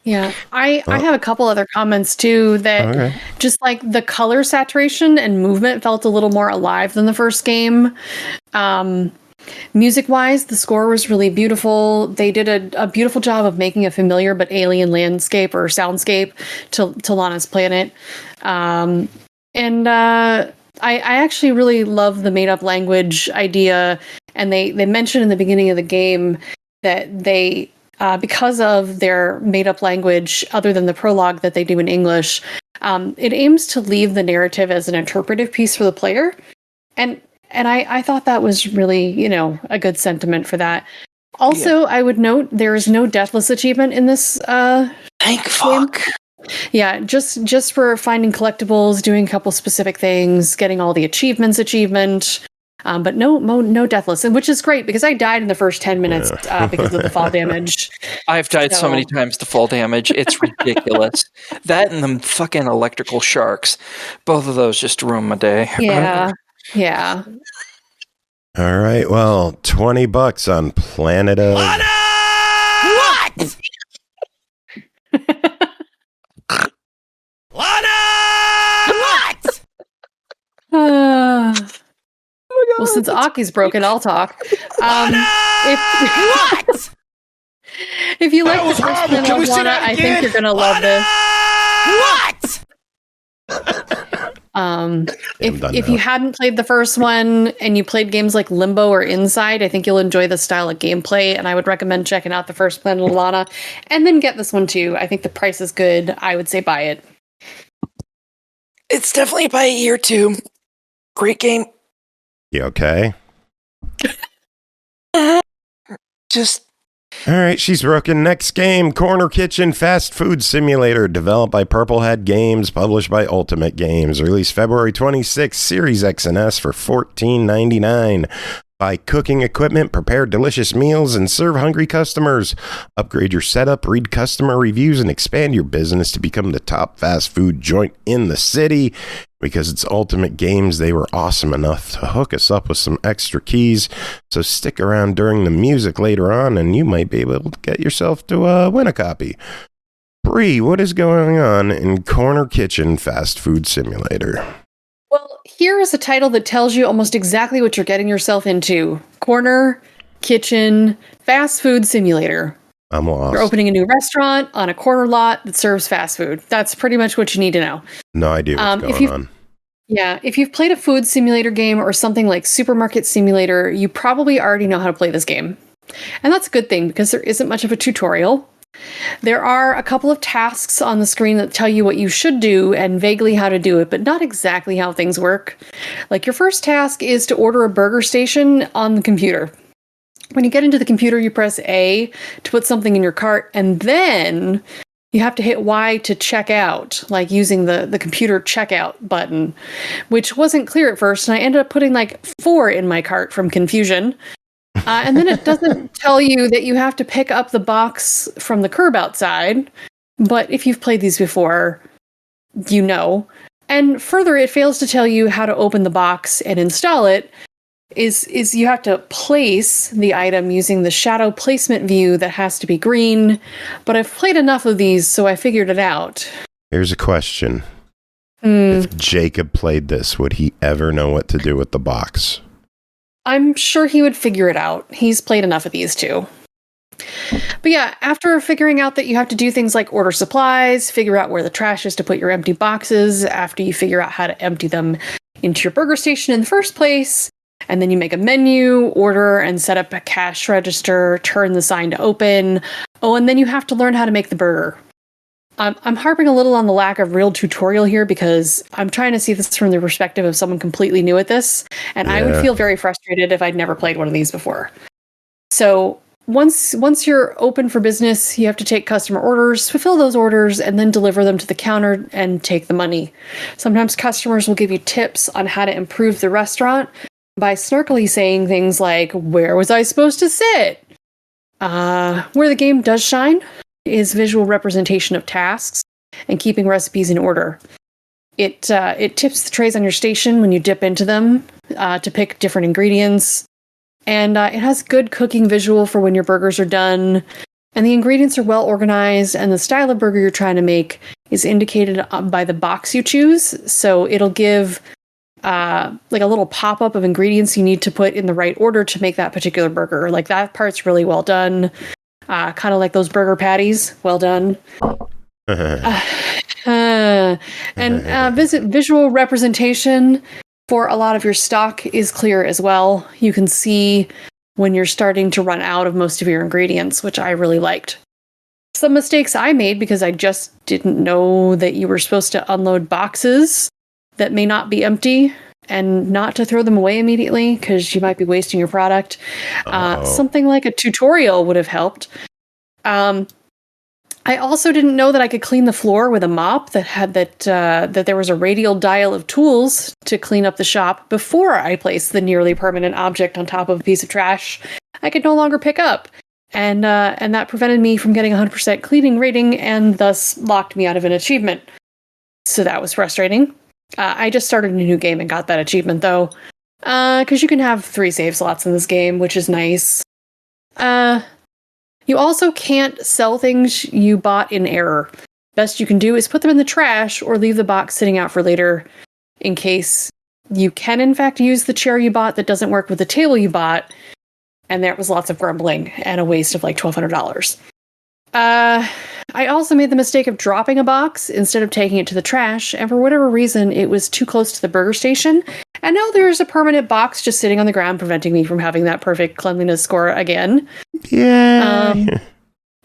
Yeah, I have a couple other comments too, that just the color saturation and movement felt a little more alive than the first game. Music-wise, the score was really beautiful. They did a beautiful job of making a familiar but alien landscape or soundscape to Lana's planet. I actually really love the made-up language idea, and they mentioned in the beginning of the game that they, because of their made-up language, other than the prologue that they do in English, it aims to leave the narrative as an interpretive piece for the player. And I thought that was really, a good sentiment for that. Also, I would note there is no Deathless achievement in this Thank fuck. Game. Yeah, just for finding collectibles, doing a couple specific things, getting all the achievement, but no Deathless, and which is great, because I died in the first 10 minutes because of the fall damage. I've died so many times to fall damage. It's ridiculous. That and the fucking electrical sharks. Both of those just ruin my day. Yeah. All right, well, $20 on Planet of... Lana! What? Lana! What? Well, since Aki's broken, I'll talk. If you like the first one of Lana, I think you're gonna love this. What? If you hadn't played the first one and you played games like Limbo or Inside, I think you'll enjoy this style of gameplay, and I would recommend checking out the first Planet of Lana and then get this one too. I think the price is good. I would say buy it. It's definitely by a year too. Great game. You okay? Just... All right, she's broken. Next game, Corner Kitchen Fast Food Simulator, developed by Purplehead Games, published by Ultimate Games, released February 26th, Series X and S for $14.99. Buy cooking equipment, prepare delicious meals, and serve hungry customers. Upgrade your setup, read customer reviews, and expand your business to become the top fast food joint in the city. Because it's Ultimate Games, they were awesome enough to hook us up with some extra keys. So stick around during the music later on, and you might be able to get yourself to win a copy. Bri, what is going on in Corner Kitchen Fast Food Simulator? Well, here is a title that tells you almost exactly what you're getting yourself into. Corner Kitchen Fast Food Simulator. I'm lost. You're opening a new restaurant on a corner lot that serves fast food. That's pretty much what you need to know. No idea what's going on. Yeah, if you've played a food simulator game or something like Supermarket Simulator, you probably already know how to play this game. And that's a good thing because there isn't much of a tutorial. There are a couple of tasks on the screen that tell you what you should do and vaguely how to do it, but not exactly how things work. Like your first task is to order a burger station on the computer. When you get into the computer, you press A to put something in your cart, and then you have to hit Y to check out, like using the computer checkout button, which wasn't clear at first, and I ended up putting like 4 in my cart from confusion. And then it doesn't tell you that you have to pick up the box from the curb outside, but if you've played these before, you know. And further, it fails to tell you how to open the box and install it. Is you have to place the item using the shadow placement view that has to be green, but I've played enough of these, so I figured it out. Here's a question. If Jacob played this, would he ever know what to do with the box? I'm sure he would figure it out. He's played enough of these too. But yeah, after figuring out that you have to do things like order supplies, figure out where the trash is to put your empty boxes, after you figure out how to empty them into your burger station in the first place, and then you make a menu, order, and set up a cash register, turn the sign to open. Oh, and then you have to learn how to make the burger. I'm harping a little on the lack of real tutorial here because I'm trying to see this from the perspective of someone completely new at this, and I would feel very frustrated if I'd never played one of these before. So once you're open for business, you have to take customer orders, fulfill those orders, and then deliver them to the counter and take the money. Sometimes customers will give you tips on how to improve the restaurant by snarkily saying things like, "Where was I supposed to sit?" Where the game does shine is visual representation of tasks and keeping recipes in order. It tips the trays on your station when you dip into them to pick different ingredients, and it has good cooking visual for when your burgers are done, and the ingredients are well organized, and the style of burger you're trying to make is indicated by the box you choose, so it'll give like a little pop-up of ingredients you need to put in the right order to make that particular burger. Like that part's really well done. Kind of like those burger patties. Well done. Visual representation for a lot of your stock is clear as well. You can see when you're starting to run out of most of your ingredients, which I really liked. Some mistakes I made because I just didn't know that you were supposed to unload boxes that may not be empty and not to throw them away immediately because you might be wasting your product. Something like a tutorial would have helped. I also didn't know that I could clean the floor with a mop that had that there was a radial dial of tools to clean up the shop before I placed the nearly permanent object on top of a piece of trash I could no longer pick up. And that prevented me from getting 100% cleaning rating and thus locked me out of an achievement. So that was frustrating. I just started a new game and got that achievement though. Because you can have 3 save slots in this game, which is nice. You also can't sell things you bought in error. Best you can do is put them in the trash or leave the box sitting out for later in case you can in fact use the chair you bought that doesn't work with the table you bought. And there was lots of grumbling and a waste of like $1,200. I also made the mistake of dropping a box instead of taking it to the trash, and for whatever reason, it was too close to the burger station, and now there's a permanent box just sitting on the ground preventing me from having that perfect cleanliness score again. Yeah.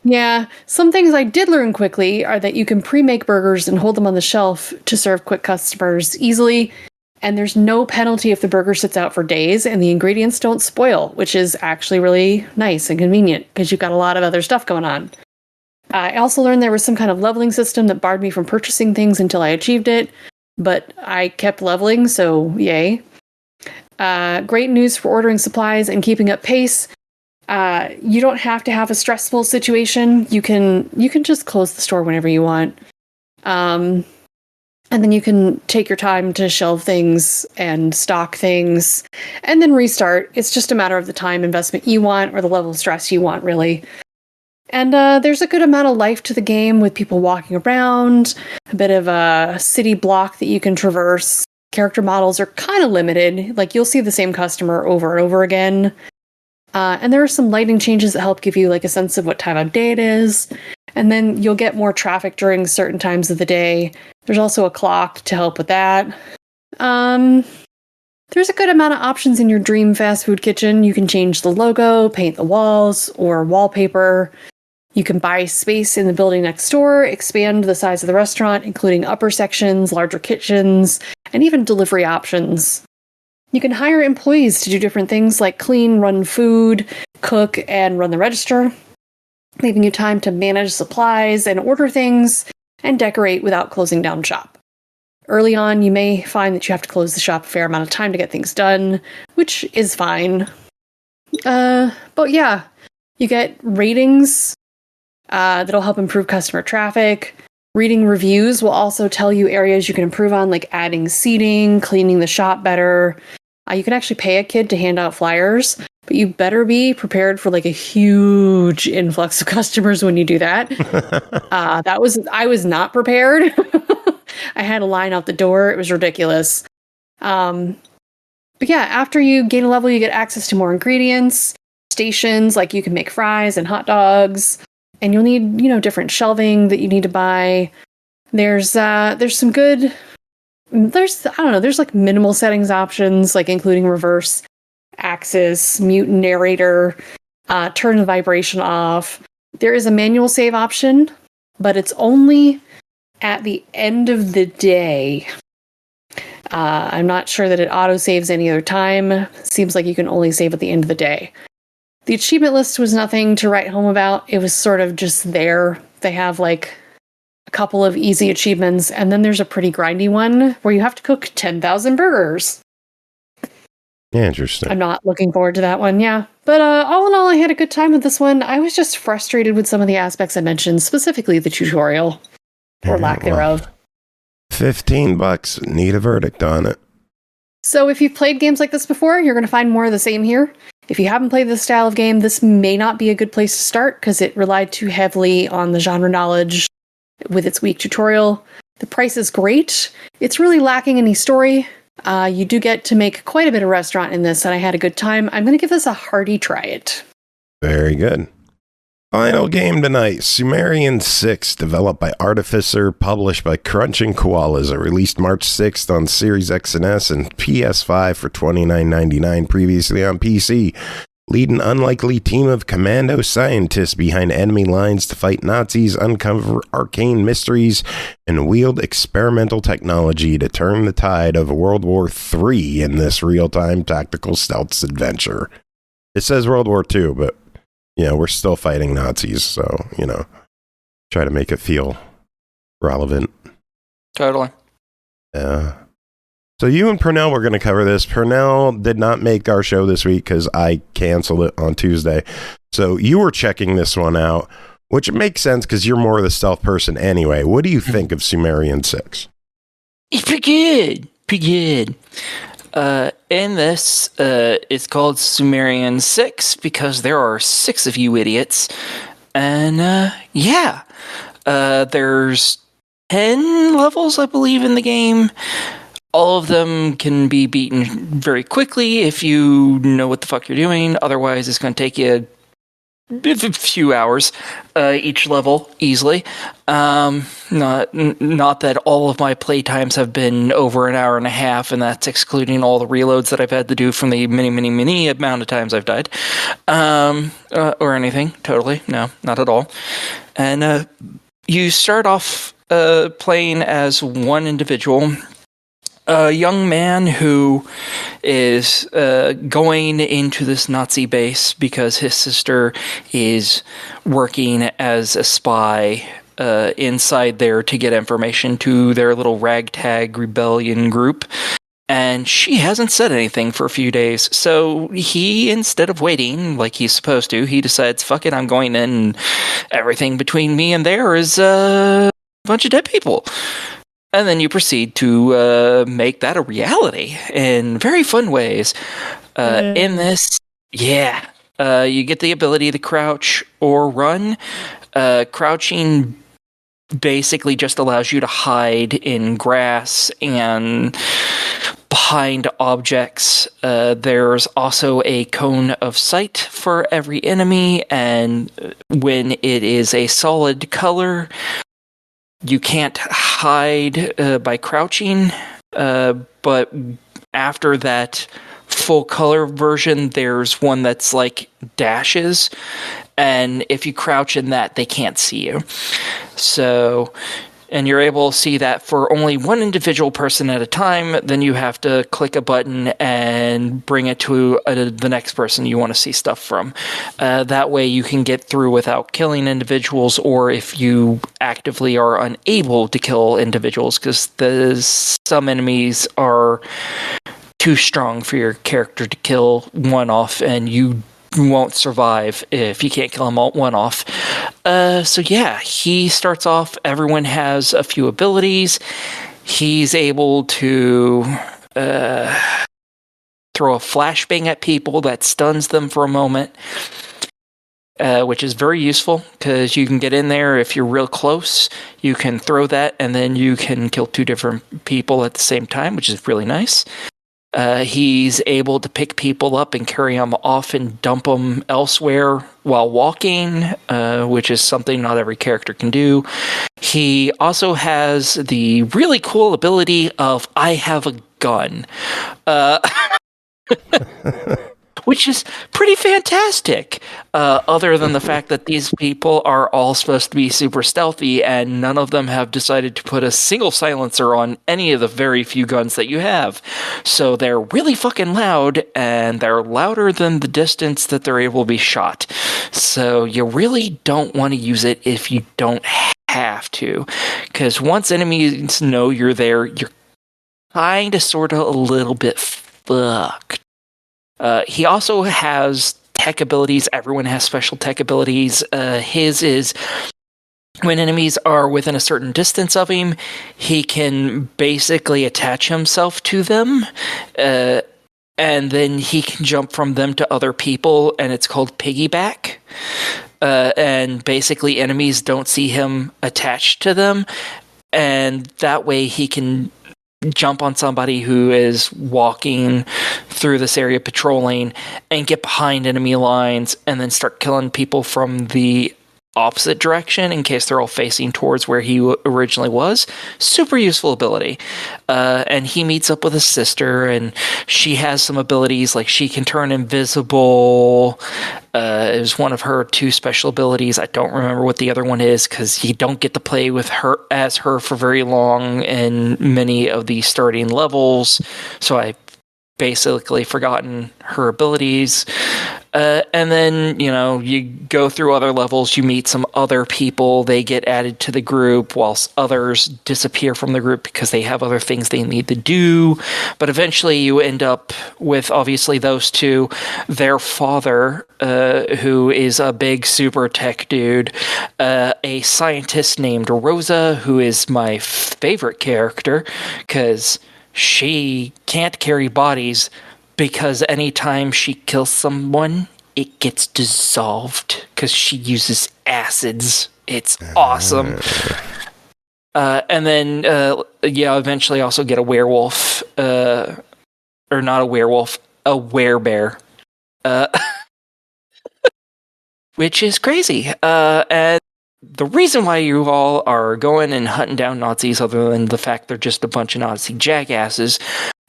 Yeah, some things I did learn quickly are that you can pre-make burgers and hold them on the shelf to serve quick customers easily, and there's no penalty if the burger sits out for days and the ingredients don't spoil, which is actually really nice and convenient because you've got a lot of other stuff going on. I also learned there was some kind of leveling system that barred me from purchasing things until I achieved it, but I kept leveling, so yay. Great news for ordering supplies and keeping up pace. You don't have to have a stressful situation. You can just close the store whenever you want. And then you can take your time to shelve things and stock things and then restart. It's just a matter of the time investment you want or the level of stress you want, really. And there's a good amount of life to the game with people walking around, a bit of a city block that you can traverse. Character models are kind of limited. Like, you'll see the same customer over and over again. And there are some lighting changes that help give you like a sense of what time of day it is. And then you'll get more traffic during certain times of the day. There's also a clock to help with that. There's a good amount of options in your dream fast food kitchen. You can change the logo, paint the walls, or wallpaper. You can buy space in the building next door, expand the size of the restaurant, including upper sections, larger kitchens, and even delivery options. You can hire employees to do different things like clean, run food, cook, and run the register, leaving you time to manage supplies and order things and decorate without closing down shop. Early on, you may find that you have to close the shop a fair amount of time to get things done, which is fine. But yeah, you get ratings that'll help improve customer traffic. Reading reviews will also tell you areas you can improve on, like adding seating, cleaning the shop better. You can actually pay a kid to hand out flyers, but you better be prepared for like a huge influx of customers when you do that. I was not prepared. I had a line out the door. It was ridiculous. But yeah, after you gain a level, you get access to more ingredients, stations, like you can make fries and hot dogs, and you'll need, different shelving that you need to buy. There's some good, there's like minimal settings options, like including reverse axis, mute narrator, turn the vibration off. There is a manual save option, but it's only at the end of the day. I'm not sure that it auto-saves any other time. Seems like you can only save at the end of the day. The achievement list was nothing to write home about. It was sort of just there. They have like a couple of easy achievements, and then there's a pretty grindy one where you have to cook 10,000 burgers. Interesting. I'm not looking forward to that one, yeah. But all in all, I had a good time with this one. I was just frustrated with some of the aspects I mentioned, specifically the tutorial, or lack thereof. $15. Need a verdict on it. So if you've played games like this before, you're going to find more of the same here. If you haven't played this style of game, this may not be a good place to start because it relied too heavily on the genre knowledge with its weak tutorial. The price is great. It's really lacking any story. You do get to make quite a bit of restaurant in this, and I had a good time. I'm going to give this a hearty try it. Very good. Final game tonight, Sumerian 6, developed by Artificer, published by Crunching Koalas. It released March 6th on Series X and S and PS5 for $29.99, previously on PC. Lead an unlikely team of commando scientists behind enemy lines to fight Nazis, uncover arcane mysteries, and wield experimental technology to turn the tide of World War III in this real-time tactical stealth adventure. It says World War II, but we're still fighting Nazis, so, try to make it feel relevant. Totally. Yeah. So you and Pernell were going to cover this. Pernell did not make our show this week because I canceled it on Tuesday. So you were checking this one out, which makes sense because you're more of the stealth person anyway. What do you think of Sumerian 6? It's pretty good. In this, it's called Sumerian 6 because there are 6 of you idiots. And, there's 10 levels, I believe, in the game. All of them can be beaten very quickly if you know what the fuck you're doing. Otherwise, it's going to take you a few hours each level easily. Not that all of my playtimes have been over an hour and a half, and that's excluding all the reloads that I've had to do from the many amount of times I've died, or anything. Totally, no, not at all. And you start off playing as one individual. A young man who is going into this Nazi base because his sister is working as a spy inside there to get information to their little ragtag rebellion group. And she hasn't said anything for a few days. So he, instead of waiting like he's supposed to, he decides, fuck it, I'm going in. And everything between me and there is a bunch of dead people. And then you proceed to make that a reality in very fun ways. In this, you get the ability to crouch or run. Crouching basically just allows you to hide in grass and behind objects. There's also a cone of sight for every enemy, and when it is a solid color, you can't hide by crouching, but after that full color version, there's one that's like dashes, and if you crouch in that, they can't see you. So, and you're able to see that for only one individual person at a time. Then you have to click a button and bring it to the next person you want to see stuff from. That way you can get through without killing individuals, or if you actively are unable to kill individuals, because some enemies are too strong for your character to kill one off, and you won't survive if you can't kill them all one off. So yeah, he starts off, everyone has a few abilities. He's able to throw a flashbang at people that stuns them for a moment, which is very useful, because you can get in there if you're real close. You can throw that, and then you can kill two different people at the same time, which is really nice. He's able to pick people up and carry them off and dump them elsewhere while walking, which is something not every character can do. He also has the really cool ability of I have a gun, which is pretty fantastic, other than the fact that these people are all supposed to be super stealthy, and none of them have decided to put a single silencer on any of the very few guns that you have. So they're really fucking loud, and they're louder than the distance that they're able to be shot. So you really don't want to use it if you don't have to, because once enemies know you're there, you're kind of sort of a little bit fucked. He also has tech abilities. Everyone has special tech abilities. His is when enemies are within a certain distance of him, he can basically attach himself to them, and then he can jump from them to other people, and it's called piggyback. And basically enemies don't see him attached to them, and that way he can jump on somebody who is walking through this area patrolling and get behind enemy lines and then start killing people from the opposite direction in case they're all facing towards where he originally was. Super useful ability. And he meets up with his sister, and she has some abilities, like she can turn invisible. It was one of her two special abilities. I don't remember what the other one is, because you don't get to play with her as her for very long in many of the starting levels, so I basically forgotten her abilities. And then, you go through other levels, you meet some other people, they get added to the group, whilst others disappear from the group because they have other things they need to do. But eventually you end up with, obviously, those two, their father, who is a big super tech dude, a scientist named Rosa, who is my favorite character, because she can't carry bodies, because anytime she kills someone, it gets dissolved because she uses acids. It's awesome. And then, eventually also get a werewolf, or not a werewolf, a werebear, which is crazy. And the reason why you all are going and hunting down Nazis, other than the fact they're just a bunch of Nazi jackasses,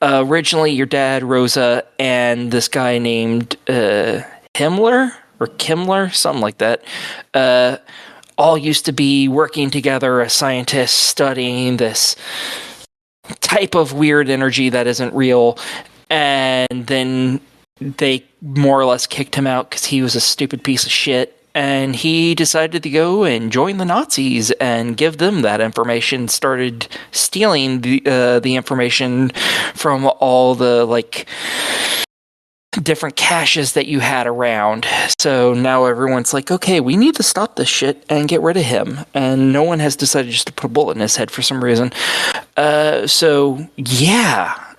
originally your dad, Rosa, and this guy named Himmler, or Kimmler, something like that, all used to be working together as scientists studying this type of weird energy that isn't real, and then they more or less kicked him out because he was a stupid piece of shit. And he decided to go and join the Nazis and give them that information, started stealing the information from all the, different caches that you had around. So now everyone's like, okay, we need to stop this shit and get rid of him. And no one has decided just to put a bullet in his head for some reason.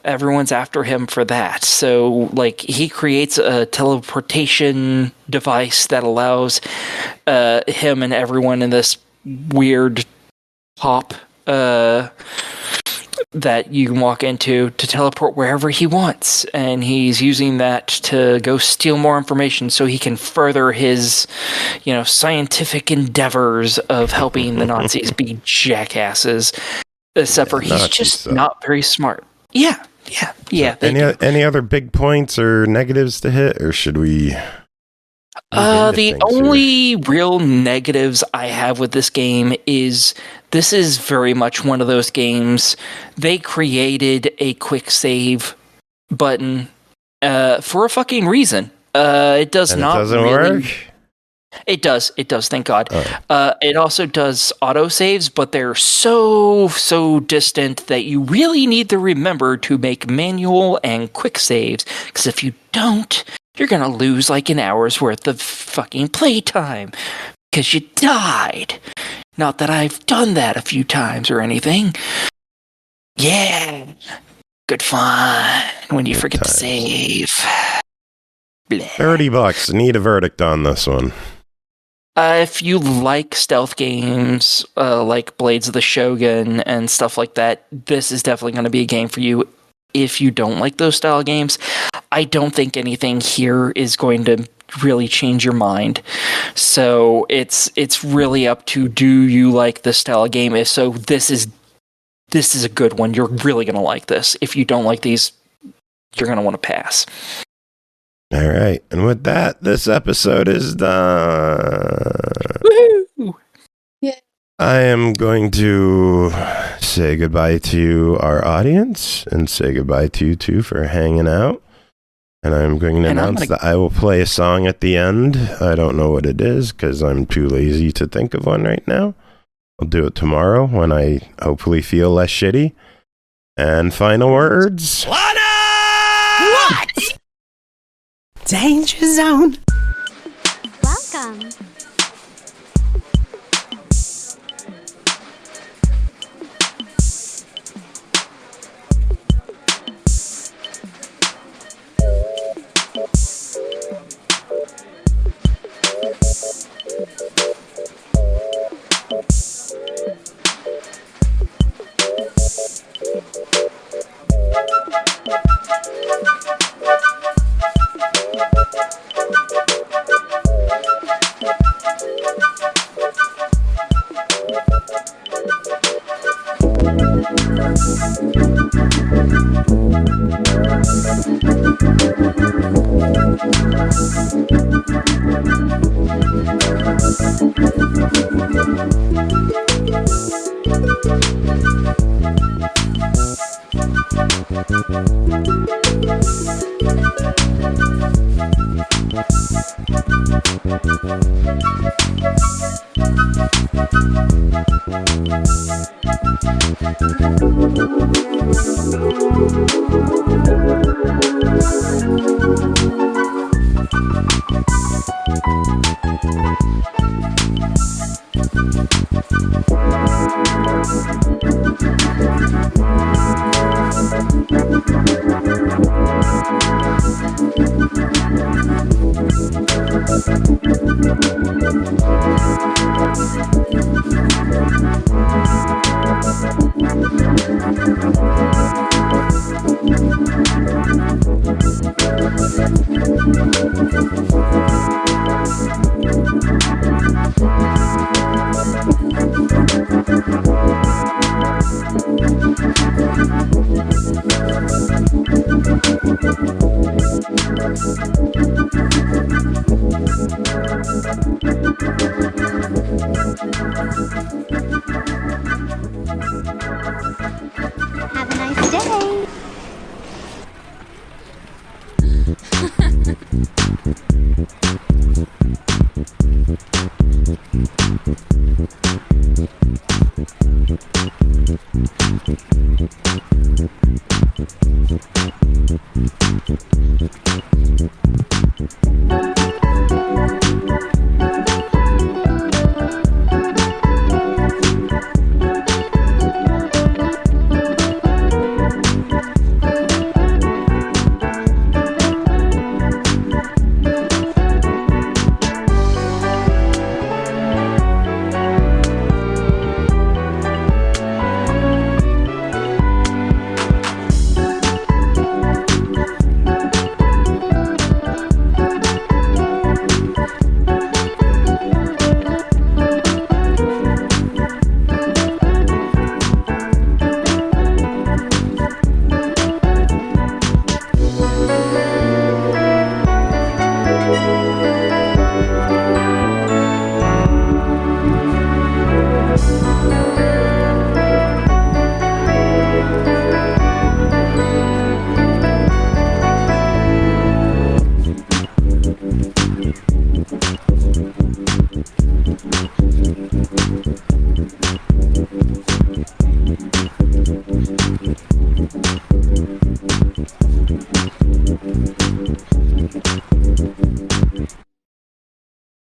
Everyone's after him for that. So, he creates a teleportation device that allows him and everyone in this weird pop that you can walk into to teleport wherever he wants, and he's using that to go steal more information so he can further his, scientific endeavors of helping the Nazis be jackasses. Except for he's just not very smart. Yeah. Any other big points or negatives to hit, or should we? The only real negatives I have with this game is this is very much one of those games. They created a quick save button for a fucking reason. It doesn't work? It does, thank God. It also does autosaves, but they're so distant that you really need to remember to make manual and quick saves, because if you don't, you're going to lose like an hour's worth of fucking playtime, because you died. Not that I've done that a few times or anything. Yeah, good fun when you forget to save. Blah. $30. Need a verdict on this one. If you like stealth games, like Blades of the Shogun and stuff like that, this is definitely going to be a game for you. If you don't like those style games, I don't think anything here is going to really change your mind. So it's really up to, do you like this style of game? If so, this is a good one. You're really going to like this. If you don't like these, you're going to want to pass. All right. And with that, this episode is done. Woohoo! Yeah. I am going to say goodbye to our audience and say goodbye to you two for hanging out. And I'm going to announce that I will play a song at the end. I don't know what it is because I'm too lazy to think of one right now. I'll do it tomorrow when I hopefully feel less shitty. And final words. Lana! What? Danger Zone. Welcome.